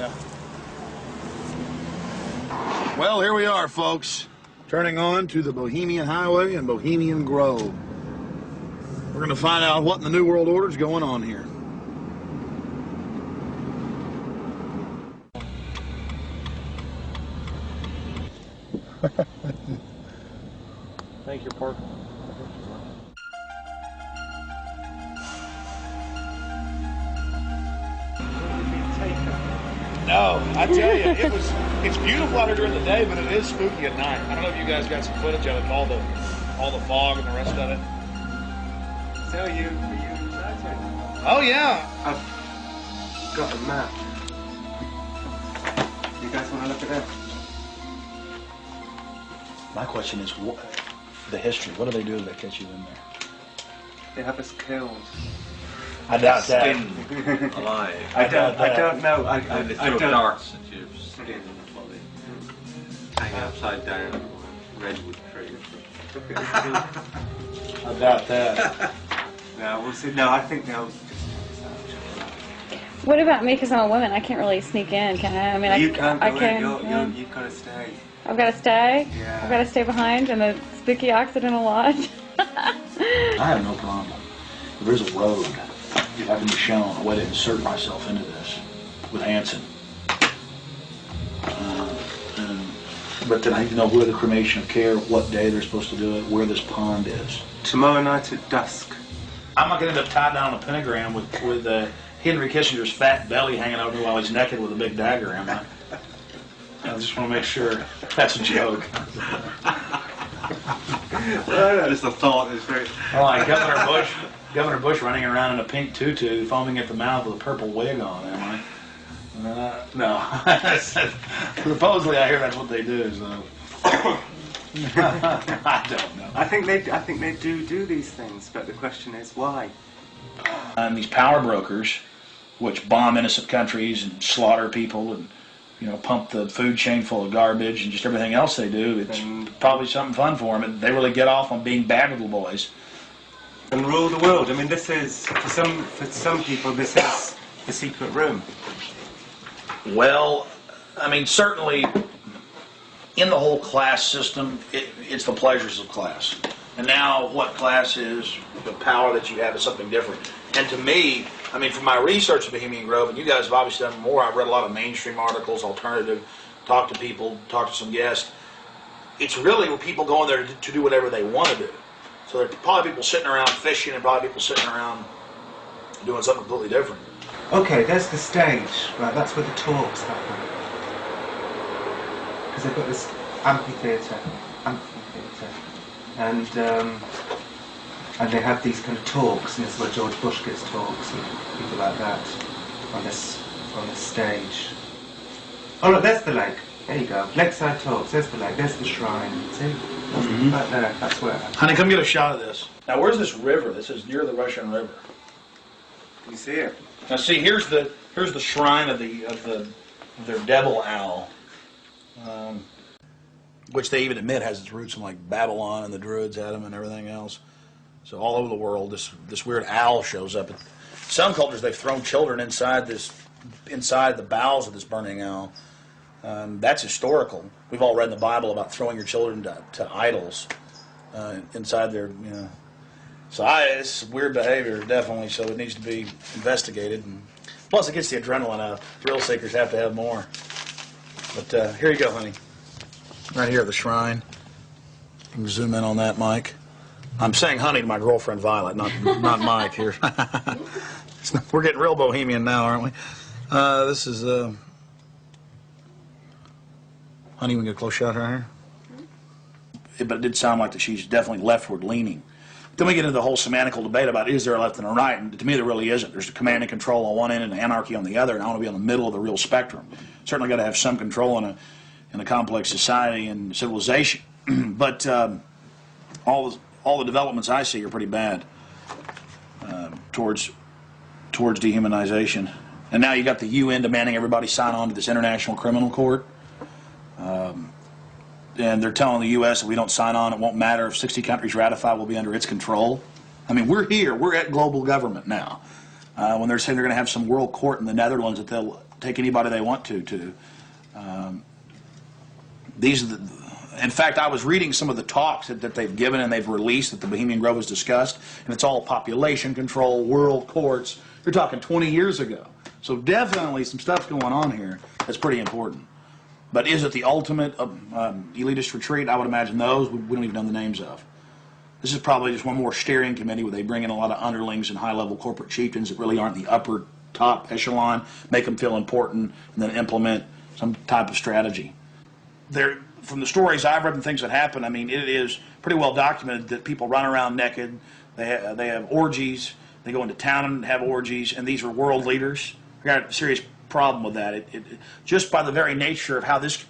Yeah. Well, here we are, folks. Turning on to the Bohemian Highway in Bohemian Grove. We're going to find out what in the New World Order is going on here. Thank you, Park. No, I tell you, it's beautiful out here during the day, but it is spooky at night. I don't know if you guys got some footage of it, all the fog and the rest of it. So are you excited? Oh yeah. I've got a map. You guys want to look at that? My question is, the history. What do they do to get you in there? They have us killed. I doubt that. Alive. I don't know. I throw don't. darts at your skin and body. Hang upside down on redwood tree. I doubt that. No, we'll see. No, I think they'll just. What about me? Because I'm a woman, I can't really sneak in, can I? I mean, You can't go I can. in. You've got to stay. I've got to stay. Yeah. I've got to stay behind in the spooky Occidental Lodge. I have no problem. If there's a road, if I can be shown a way to insert myself into this with Hanson. But then I need to know where the cremation of care, what day they're supposed to do it, where this pond is. Tomorrow night at dusk. I'm not going to end up tied down on a pentagram with Henry Kissinger's fat belly hanging over while he's naked with a big dagger, am I? I just want to make sure that's a joke. Just a thought. It's very. Oh, like Governor Bush running around in a pink tutu, foaming at the mouth with a purple wig on, am I? No. Supposedly, I hear that's what they do. So I don't know. I think they do these things, but the question is why. And these power brokers, which bomb innocent countries and slaughter people and pump the food chain full of garbage and just everything else they do, it's probably something fun for them. And they really get off on being bad little boys. And rule the world. I mean, this is for some people. This is the secret room. Well, I mean, certainly in the whole class system, it's the pleasures of class. And now what class is, the power that you have is something different. And to me, I mean, from my research of Bohemian Grove, and you guys have obviously done more, I've read a lot of mainstream articles, alternative, talked to people, talked to some guests. It's really where people go in there to do whatever they want to do. So there are probably people sitting around fishing and probably people sitting around doing something completely different. Okay, there's the stage. Right, that's where the talks happen. Because they've got this amphitheatre, and they have these kind of talks, and this is where George Bush gives talks and people like that on this stage. Oh look, there's the lake. There you go. Lakeside talks. There's the lake. There's the shrine. See, right there. That's where. Honey, come get a shot of this. Now, where's this river? This is near the Russian River. Can you see it? Now, see, here's the shrine of their devil owl, which they even admit has its roots in like Babylon and the Druids had them and everything else. So all over the world, this weird owl shows up. Some cultures they've thrown children inside the bowels of this burning owl. That's historical. We've all read in the Bible about throwing your children to idols inside their, So it's weird behavior, definitely, so it needs to be investigated. And plus, it gets the adrenaline out. Thrill seekers have to have more. But here you go, honey. Right here at the shrine. You can zoom in on that, Mike. I'm saying honey to my girlfriend, Violet, not Mike here. We're getting real bohemian now, aren't we? This is... Honey, we get a close shot right here. But it did sound like that she's definitely leftward leaning. Then we get into the whole semantical debate about is there a left and a right, and to me there really isn't. There's command and control on one end and anarchy on the other, and I want to be on the middle of the real spectrum. Certainly got to have some control in a complex society and civilization. But all the developments I see are pretty bad towards dehumanization. And now you got the UN demanding everybody sign on to this International Criminal Court. And they're telling the U.S. if we don't sign on, it won't matter. If 60 countries ratify, we'll be under its control. I mean, we're here. We're at global government now. When they're saying they're going to have some world court in the Netherlands that they'll take anybody they want to. These are in fact, I was reading some of the talks that they've given and they've released that the Bohemian Grove has discussed, and it's all population control, world courts. You're talking 20 years ago. So definitely some stuff's going on here that's pretty important. But is it the ultimate elitist retreat? I would imagine those we don't even know the names of. This is probably just one more steering committee where they bring in a lot of underlings and high-level corporate chieftains that really aren't the upper top echelon, make them feel important, and then implement some type of strategy. From the stories I've read and things that happen, I mean, it is pretty well documented that people run around naked. They have orgies. They go into town and have orgies, and these are world leaders. I got a serious problem with that. Just by the very nature of how this,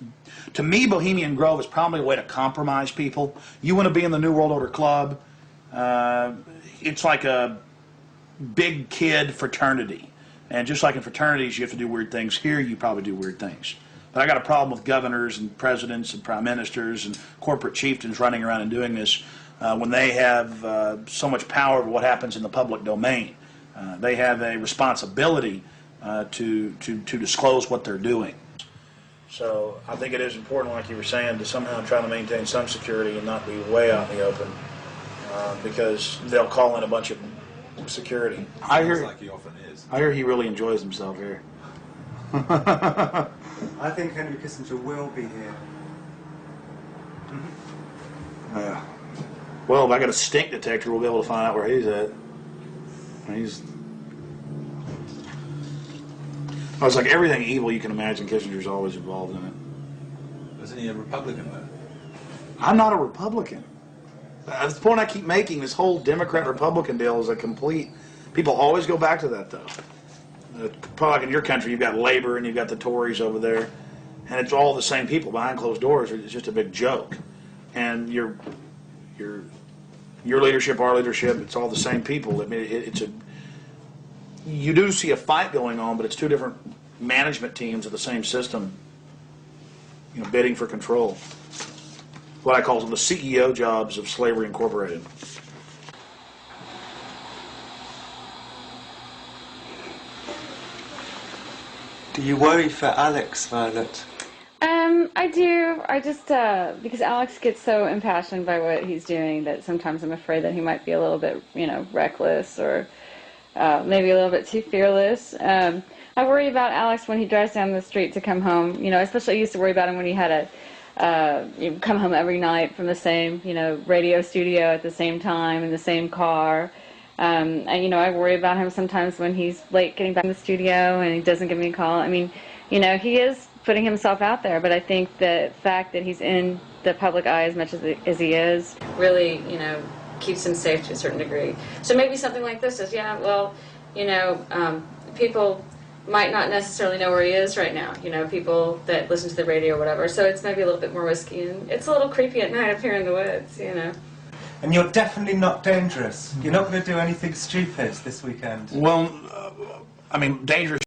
to me, Bohemian Grove is probably a way to compromise people. You want to be in the New World Order Club. It's like a big kid fraternity. And just like in fraternities, you have to do weird things. Here, you probably do weird things. But I got a problem with governors and presidents and prime ministers and corporate chieftains running around and doing this when they have so much power over what happens in the public domain. They have a responsibility to disclose what they're doing. So I think it is important, like you were saying, to somehow try to maintain some security and not be way out in the open because they'll call in a bunch of security. I hear like he often is. I hear he really enjoys himself here. I think Henry Kissinger will be here. Yeah. Well, if I got a stink detector, we'll be able to find out where he's at. I was like, everything evil you can imagine, Kissinger's always involved in it. Wasn't he a Republican though? I'm not a Republican. That's the point I keep making. This whole Democrat-Republican deal is a complete... People always go back to that, though. Probably like in your country, you've got Labor and you've got the Tories over there, and it's all the same people behind closed doors. It's just a big joke. And your leadership, our leadership, it's all the same people. I mean, you do see a fight going on, but it's two different management teams of the same system, bidding for control. What I call them the CEO jobs of Slavery Incorporated. Do you worry for Alex, Violet? I do. I just, because Alex gets so impassioned by what he's doing that sometimes I'm afraid that he might be a little bit, reckless or maybe a little bit too fearless. I worry about Alex when he drives down the street to come home. Especially I used to worry about him when he had come home every night from the same, radio studio at the same time in the same car. And, I worry about him sometimes when he's late getting back in the studio and he doesn't give me a call. I mean, he is putting himself out there, but I think the fact that he's in the public eye as much as he is really, keeps him safe to a certain degree. So maybe something like this is, people might not necessarily know where he is right now, people that listen to the radio or whatever. So it's maybe a little bit more risky, and it's a little creepy at night up here in the woods, And you're definitely not dangerous. You're not going to do anything stupid this weekend. Well, dangerous